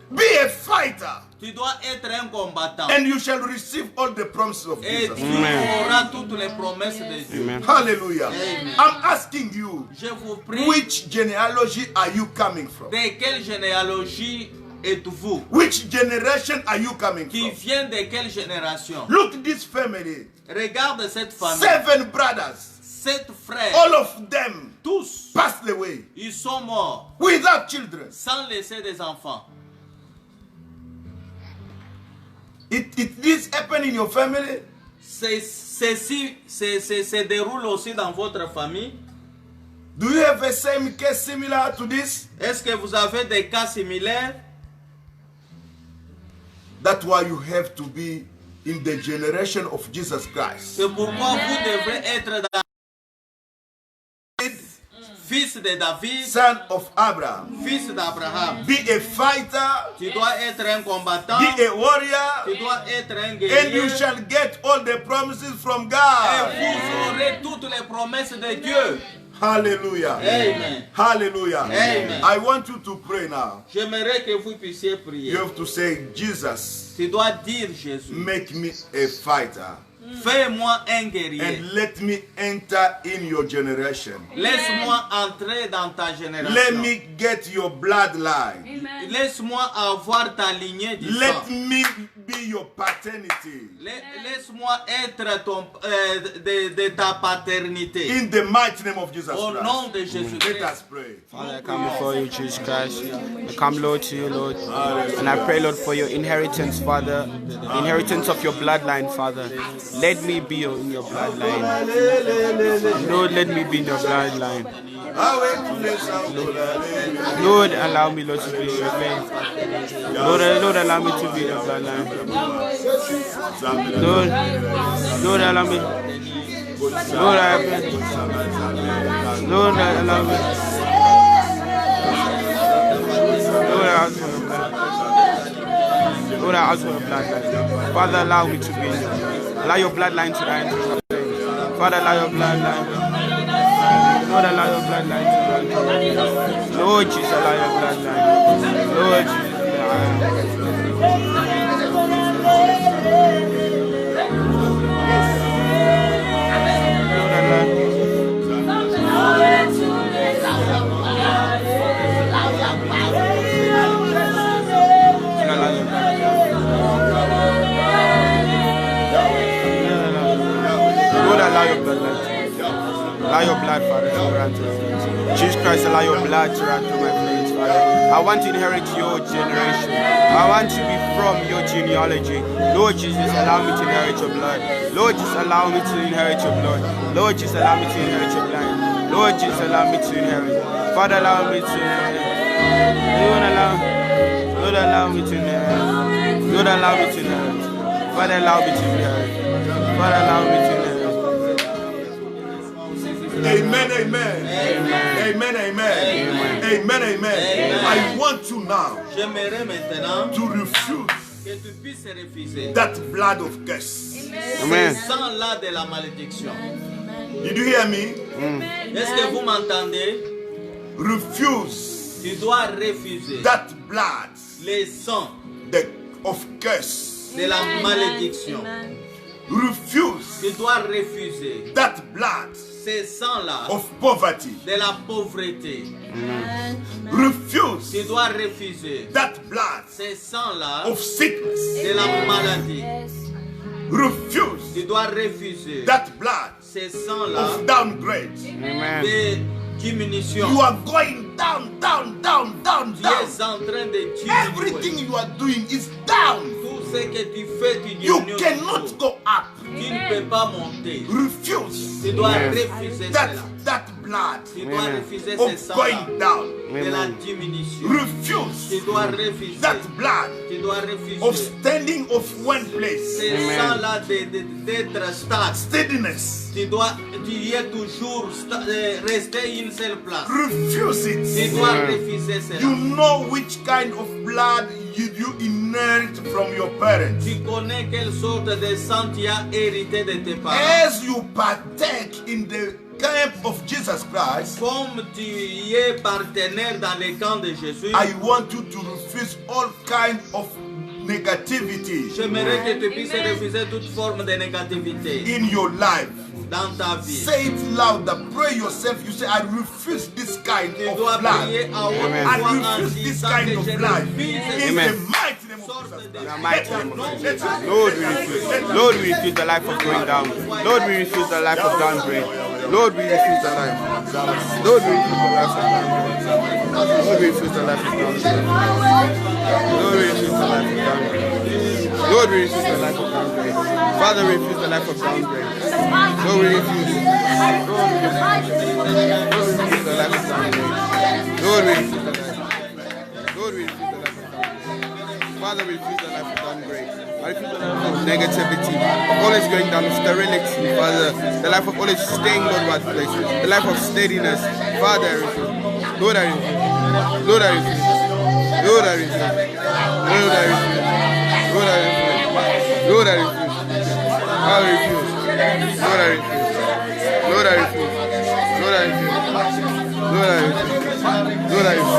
Be a fighter, Tu dois être un combattant. and you shall receive all the promises of Et Jesus. tu Amen. auras toutes les promesses de Dieu. Amen. Hallelujah. Amen. I'm asking you, Je vous prie, which genealogy are you coming from? de quelle généalogie êtes-vous? Which generation are you coming Qui from? vient de quelle génération? Look, this family, Regarde cette famille. 7 brothers, 7 frères. all of them Tous, passed away ils sont morts without children. sans laisser des enfants. This happen in your family? Ceci se déroule aussi dans votre famille. Do you have a same case similar to this? Est-ce que vous avez des cas similaires? That's why you have to be in the generation of Jesus Christ. C'est pourquoi vous devrez être dans fils de David, Son of Abraham. fils d'Abraham. Be a fighter, Tu dois être un combattant. be a warrior, Tu dois être un and guerrier. you shall get all the promises from Et God. vous aurez toutes les promesses de Dieu. Hallelujah. Amen. Hallelujah. Amen. I want you to pray now. J'aimerais que vous puissiez prier. You have to say, Jesus, Tu dois dire, Jésus, make me a fighter fais-moi un guerrier. and let me enter in your generation. Laisse-moi entrer dans ta Let génération. me get your bloodline. Laisse-moi avoir ta lignée du Let sang. me be your paternity. Laisse-moi être de ta paternité. In the mighty name of Jesus Au nom Christ. de Jésus Let Christ. us pray. Father, I come before you, Jesus Christ. I come, Lord, to you, Lord. And I pray, Lord, for your inheritance, Father. The inheritance of your bloodline, Father. Let me be in your bloodline. Lord, let me be in your bloodline. Lord, allow me, Lord, to be in your faith. Lord, allow me to be in your bloodline. Lord, allow me. Lord, I pray. Lord, allow me. Lord, I ask for your blood. Lord, I ask for your bloodline. Father, allow me to be. Allow your bloodline to enter. Father, allow your bloodline. Lord, allow your bloodline to enter. Lord Jesus, allow your bloodline. Lord Jesus, allow your bloodline. Allow your blood, Father, to run through my veins. Jesus Christ, allow your blood to run through my veins, Father. I want to inherit your generation. I want to be from your genealogy. Lord Jesus, allow me to inherit your blood. Lord Jesus, allow me to inherit your blood. Lord Jesus, allow me to inherit your blood. Lord Jesus, allow me to inherit. Father, allow me to inherit. Lord, allow me to inherit. Lord, allow me to inherit. Father, allow me to inherit. Father, allow me to inherit. Amen, amen. Amen, amen. Amen, amen. I want you now J'aimerais maintenant to refuse que tu puisses refuser that blood of curse. Amen. ce sang-là de la malédiction. Did you hear me? Est-ce que vous m'entendez? Refuse Tu dois refuser that blood les sangs of curse. de la malédiction. Refuse Tu dois refuser that blood ces sangs-là of poverty. de la pauvreté. Refuse Tu dois refuser that blood ces sangs-là of sickness. de la maladie. Refuse Tu dois refuser that blood ces sangs-là of downgrade. Amen. de diminution. You are going down, down, down, down, Tu down. es en train de Everything diminuer. you are doing is down. Tout ce que tu fais, tu You diminues. cannot toujours. go up. Tu ne peux pas monter. Refuse Tu dois refuser that cela. that blood Tu dois refuser ces of sangs-là going down. de la diminution. Refuse Tu dois refuser. that blood Tu dois of refuser standing of one place. ces sangs-là d'être stable. Steadiness. Tu y es toujours rester une seule place. Refuse Tu it. dois refuser cela. You know which kind of blood you inherit from your parents. Tu connais quelle sorte de sang tu as hérité de tes parents. As you partake in the camp of Jesus Christ, Comme tu es partenaire dans le camp de Jésus, I want you to refuse all kind of negativity j'aimerais que tu puisses refuser toute forme de négativité in your life. dans ta vie. Say it louder. Pray yourself. You say, I refuse this kind Tu of dois blood. prier à haute Amen. I voix en refuse this disant kind que of je life. refuse In Amen. the mighty name of sorte Jesus. de In the mighty name of Jesus. Lord, we refuse. Lord, we refuse the life of going down. Lord, we refuse the life of downgrade. Lord, we refuse the life. Lord, we refuse the life of downgrade. Lord, we refuse the life of downgrade. Lord, we refuse the life of downgrade. Lord, we refuse the life of downgrade. Father, we refuse the life of downgrade. Lord, we refuse. Lord, we refuse the life of downgrade. Lord, we refuse the life. Lord, we refuse the life of downgrade. Father, we refuse the life of downgrade. I refuse the life of negativity, of always going down, of sterility, Father. The life of always staying, Lord, what place. The life of steadiness. Father, I refuse. Lord, I refuse. Lord, I refuse. Lord, I refuse. Lord, I refuse. Lord, I refuse. Lord, I refuse. I refuse. Lord, I refuse. Lord, I refuse. Lord, I refuse. Lord, I refuse. Lord, I refuse.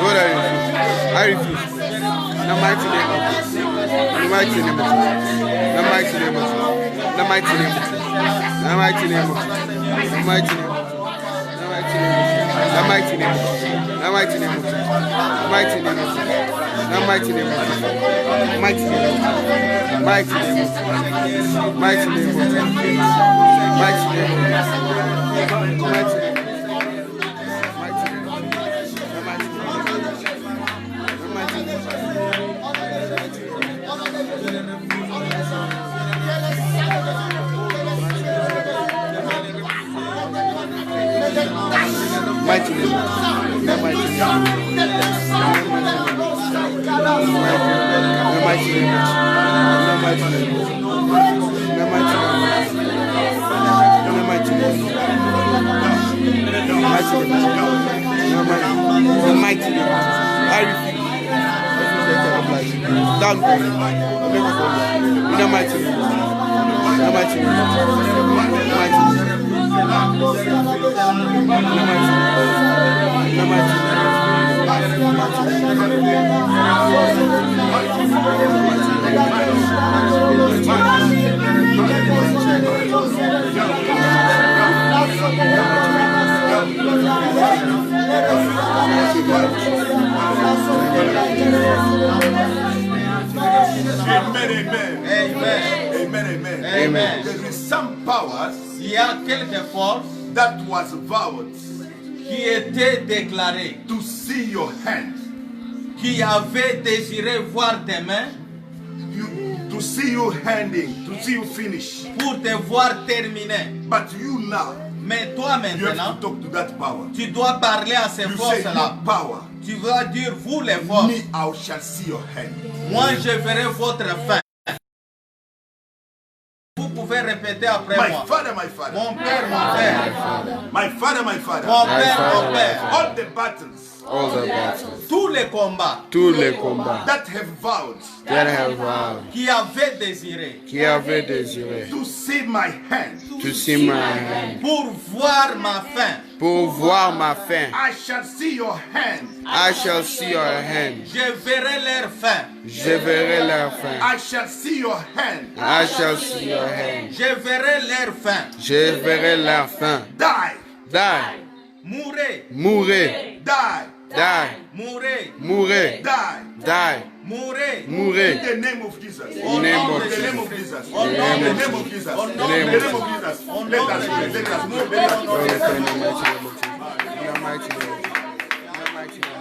Lord, I refuse. I refuse. In the mighty name of Jesus. In the mighty name of Jesus. In the mighty name of Jesus. In the mighty name of Jesus. In the mighty name of Jesus. In the mighty name of Jesus. In the mighty name of Jesus. In the mighty name of Jesus. The mighty name of Jesus. The mighty name of Jesus. The mighty name of Jesus. Mighty name of Jesus. Mighty name of Jesus. Mighty name of Jesus. Mighty name of Jesus. Mighty name of Jesus. Mighty name, the mighty name, the mighty name, the mighty name, the mighty name, I refuse. Down for you. The mighty name, the mighty name, the mighty name. Amen. There is some powers Il y a quelques forces that was vowed qui étaient déclarées, to see your hand, qui avaient désiré voir tes mains, to see you handing, to see you finish. pour te voir terminer. But you now, Mais toi you have maintenant, to talk to that power. tu dois parler à ces You say, forces-là. no power, Tu vas dire, vous les forces, me, I shall see your hand. moi je verrai votre fin. Vous pouvez répéter après My moi. father, my father. Mon père, mon père. My father, my father. Mon père, mon père. All the battles All the battles, Tous les combats tous les combats that have vowed that have vowed, qui avaient désiré qui avaient désiré to see my hand, to see my hand, pour voir ma fin, pour voir ma fin. I shall see your hand. I shall see your hand. je verrai leur fin. Je verrai leur fin. I shall see your hand. I shall see your hand. Je verrai leur fin. Je verrai leur fin. Die, Die, Mourez, mourez, die, die, mourez, mourez, die. die, mourez. In mourez. the name of Jesus. Au name nom of de In the name Jésus. of Jesus. Au In nom the de name of Jésus. Jesus. Au In nom the de name Jésus. of Jesus. Au Let nom us de pray. Jésus. Let us pray. Nous Let us prenons pray. le In Seigneur. the mighty name of Jesus. In the mighty name of Jesus. In the mighty name of Jesus.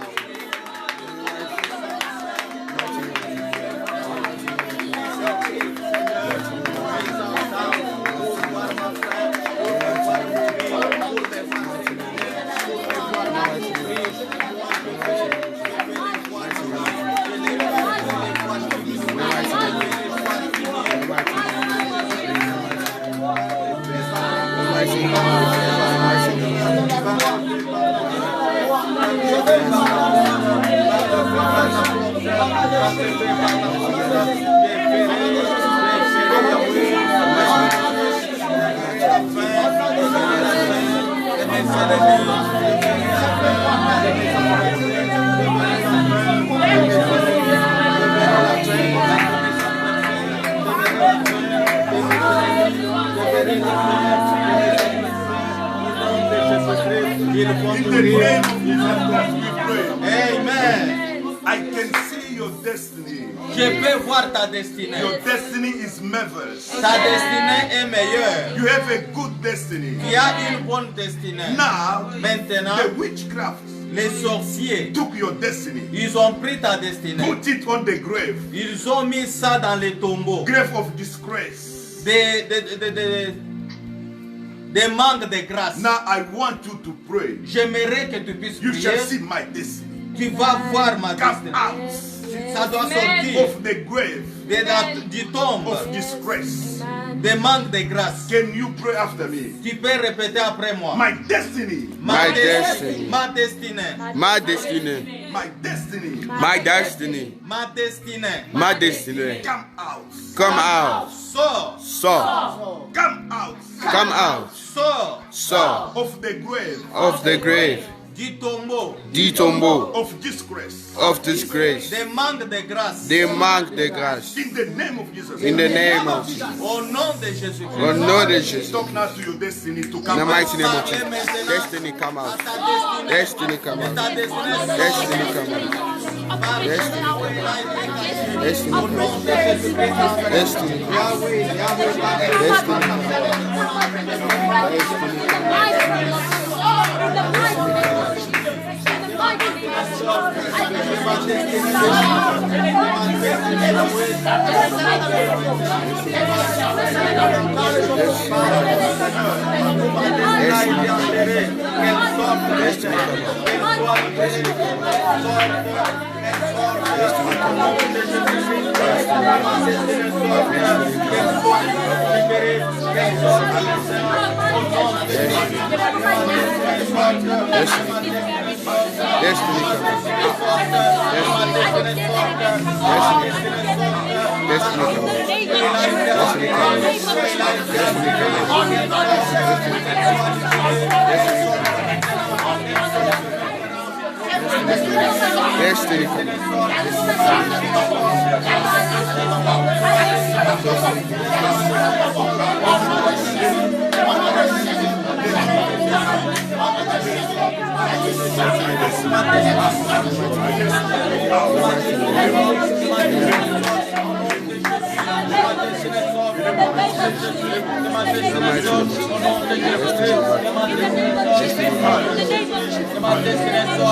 In the name of Jesus, we pray. Amen. I can see your destiny. Je peux voir ta destinée. Your destiny is marvelous. Ta destinée est meilleure. You have a good destiny. Tu as une bonne destinée. Now, Maintenant, the witchcraft les sorciers, took your destiny, ils ont pris ta destinée. put it on the grave, Ils ont mis ça dans les tombeaux. grave of disgrace. Des manques de grâce. Now I want you to pray. J'aimerais que tu puisses You shall prier. see my destiny. Tu vas voir ma Come destinée. out Ça doit sortir of the grave du tombe, of disgrace. des manques de grâce. Can you pray after me? Tu peux répéter après moi. My destiny, My destiny. Ma destinée. My destiny. my destiny, My destiny. Ma destinée. My destiny. come out, Come out. Sors. So. come out Come out. Sors So. of the grave Of the grave. du tombeau, du tombeau of disgrace. of disgrace, des manques de grâce. des manques de grâce. In the name of Jesus. In the name of Jesus. Au nom de Jésus-Christ. Au nom de Jésus. Talk now to your destiny to In the come out. mighty name of Parlez Jesus. maintenant Destiny come à out. ta destinée. Destiny come Ta out. destinée. Destiny come out. Destiny. Destiny Au come nom out. de Jésus-Christ. Destiny. Yahweh, Yahweh, Destiny. Destiny come out. Destiny come out. Destiny Destiny come out.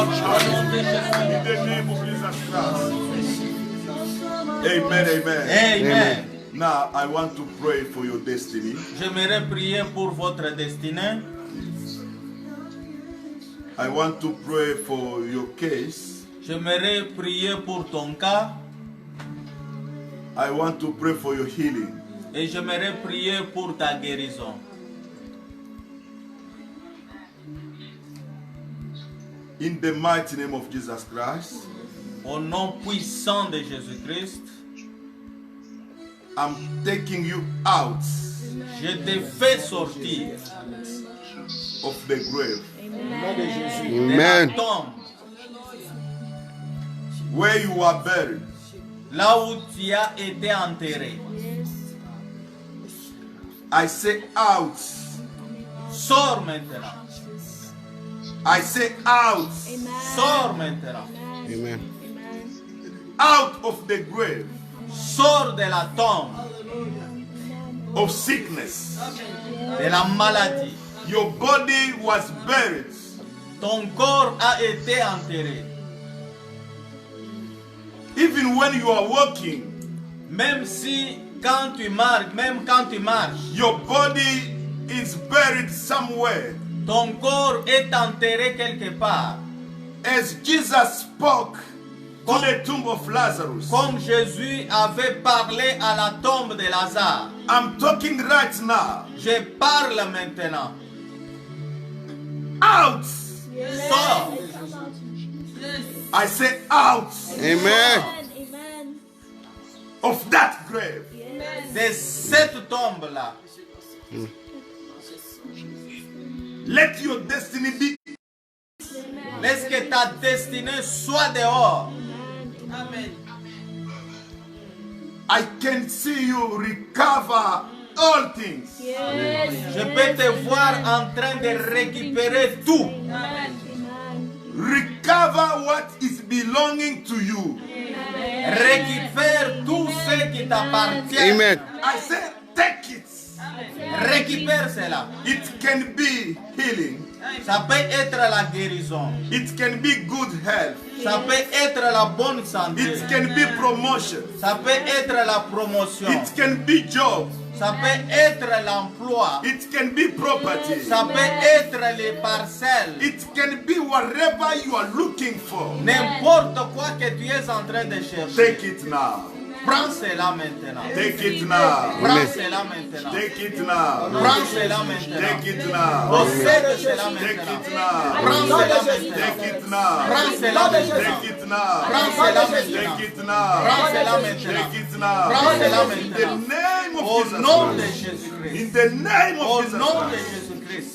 In the name of Jesus Christ. Amen, amen. Amen. Now I want to pray for your destiny. J'aimerais prier pour votre destinée. I want to pray for your case. J'aimerais prier pour ton cas. I want to pray for your healing. Et j'aimerais prier pour ta guérison. In the mighty name of Jesus Christ, Au nom puissant de Jésus-Christ, I'm taking you out je te fais sortir of the grave de Amen. la tombe, where you are buried. là où tu as été enterré. I say out. Sors maintenant. I say out. Sors maintenant. Amen. Out of the grave Sors de la tombe, of sickness. de la maladie. Your body was buried. Ton corps a été enterré. Even when you are walking, Même si quand tu marches, même quand tu marches, your body is buried somewhere. ton corps est enterré quelque part. As Jesus spoke to the tomb of Lazarus, Comme Jésus avait parlé à la tombe de Lazare. I'm talking right now. Je parle maintenant. Out. Sors. I say out Amen. of that grave. De cette tombe-là. Let your destiny be. Laisse que ta destinée soit dehors. Amen. I can see you recover all things. Je peux te voir en train de récupérer tout. Recover what is belonging to you. Récupère tout ce qui t'appartient. Amen. I say take it. Récupère cela. It can be healing. Ça peut être la guérison. It can be good health. Ça peut être la bonne santé. It can be promotion. Ça peut être la promotion. It can be job. Ça peut être l'emploi. It can be property. Ça peut être les parcelles. It can be whatever you are looking for. N'importe quoi que tu es en train de chercher. Take it now. Prends cela maintenant. Take it now. Prends cela maintenant. Take it now. Prends cela maintenant. Take it now. Possède cela Take maintenant. it now. Prends cela maintenant. Take it now. Prends cela maintenant. Take it now. Prends cela maintenant. Take it now. Prends cela maintenant. Take it now. Prends cela In the maintenant. name Au of nom de Jesus. Jésus-Christ. In the name Au of nom de Jesus. Jésus-Christ.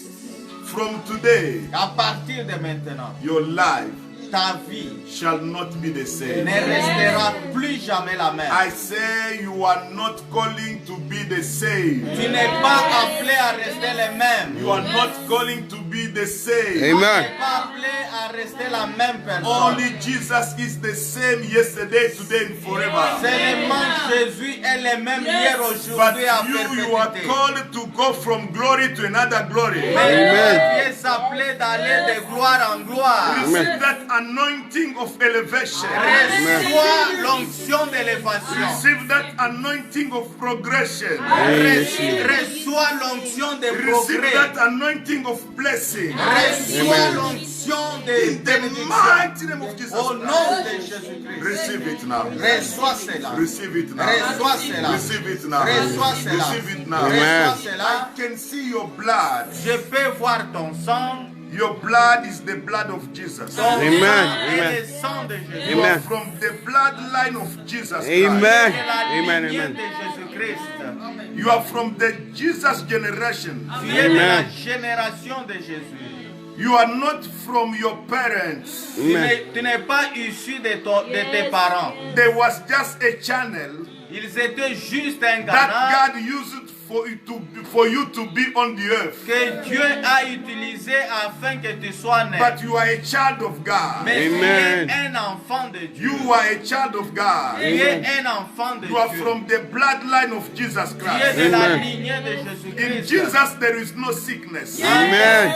From today, À partir de maintenant, your life ta vie shall not be the same. ne restera plus jamais la même. I say you are not calling to be the same. Tu n'es pas appelé à rester le même. You are not calling to be the same. Tu n'es Amen. pas appelé à rester la même personne. Only Jesus is the same yesterday, today, and forever. Seulement Jésus est le même hier, But aujourd'hui, à you are perpétuité. called to go from glory to another glory. Mais tu es appelé d'aller de gloire en gloire. Receive that anointing of elevation. Reçois l'onction d'élévation. Receive that anointing of progression. Reçois l'onction de Receive progrès. that anointing of blessing. Reçois l'onction de In the bénédiction. mighty name of Jesus Au nom Christ. de Jésus-Christ. Receive it now. Reçois cela. Receive it now. Reçois cela. Receive it now. Reçois cela. Receive it now. Reçois cela. I can see your blood. Je peux voir ton sang. Your blood is the blood of Jesus. Ton sang Amen. est Amen. le sang de Jésus. You are Amen. from the bloodline of Jesus Christ. Amen. C'est la Amen. lignée Amen. de Jésus-Christ. You are from the Jesus generation. Tu es de la Amen. génération de Jésus. You are not from your parents. Amen. Tu n'es pas issu de tes parents. There was just a channel Ils étaient juste un that canal God used for you to be on the earth. que Dieu a utilisé afin que tu sois né. But you are a child of God. Mais Amen. tu es un enfant de Dieu. You are a child of God. Tu es un enfant de You are Dieu. from the bloodline of Jesus Tu es Christ. de la Amen. lignée de In Jésus-Christ. Jesus there is no sickness. In Amen.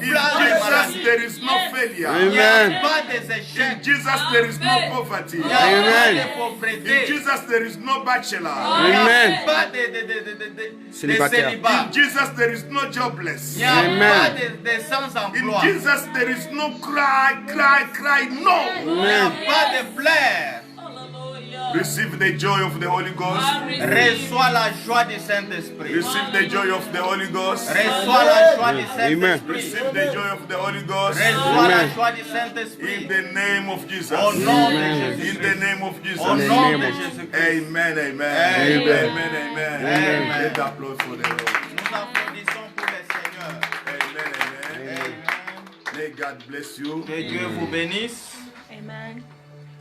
Il n'y a pas de Jesus maladie. there is no failure. Il n'y a Amen. pas des In échecs. Jesus there is no poverty. Il n'y a pas Amen. de In pauvreté. Jesus there is no bachelor. Il n'y a Amen. pas de Célibataire. célibat. In Jesus there is no jobless. Il n'y a Amen. pas de In sans-emploi. Jesus there is no cry. No. Il n'y a pas de pleurs. Receive the joy of the Holy Ghost. Reçois la joie du Saint-Esprit. Receive the joy of the Holy Ghost. Reçois la joie du Amen. Saint-Esprit. Receive the joy of the Holy Ghost. Reçois la Amen. joie du In Saint-Esprit. the name of Jesus. Au nom de In the Jésus-Christ. name of Jesus. Au nom name de of- Jésus-Christ. Amen, amen. Amen. Amen, amen. Amen. Let the applause for the Lord. Nous applaudissons pour le Seigneur. Amen, amen. Amen. May God bless you. Que Dieu vous bénisse. Amen.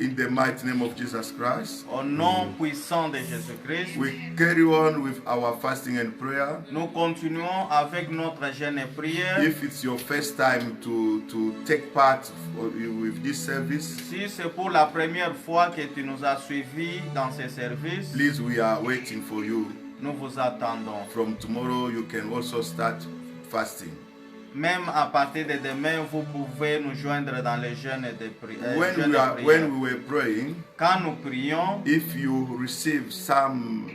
In the mighty name of Jesus Christ. Au nom puissant de Jésus-Christ. We carry on with our fasting and prayer. Nous continuons avec notre jeûne et prière. If it's your first time to take part with this service, Si c'est pour la première fois que tu nous as suivis dans ces services, please, we are waiting for you. nous vous attendons. From tomorrow, you can also start fasting. Même à partir de demain, vous pouvez nous joindre dans les jeûnes et de prière. When we were praying, Quand nous prions, if you receive some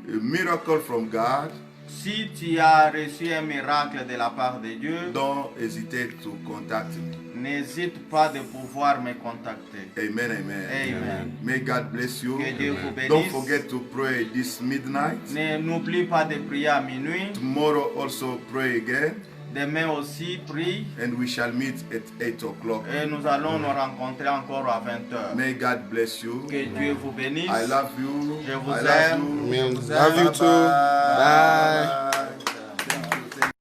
miracle from God, si tu as reçu un miracle de la part de Dieu, don't hesitate to contact me. n'hésite pas de pouvoir me contacter. Amen, amen. Amen. May God bless you. Que Dieu vous bénisse. Don't forget to pray this midnight. N'oublie pas de prier à minuit. Tomorrow also pray again, Demain aussi, prie. and we shall meet at 8 o'clock. Et nous allons nous rencontrer encore à 20h. May God bless you. Que Dieu vous bénisse. I love you. Je vous I aime. love you. Amen. Love you too. Bye.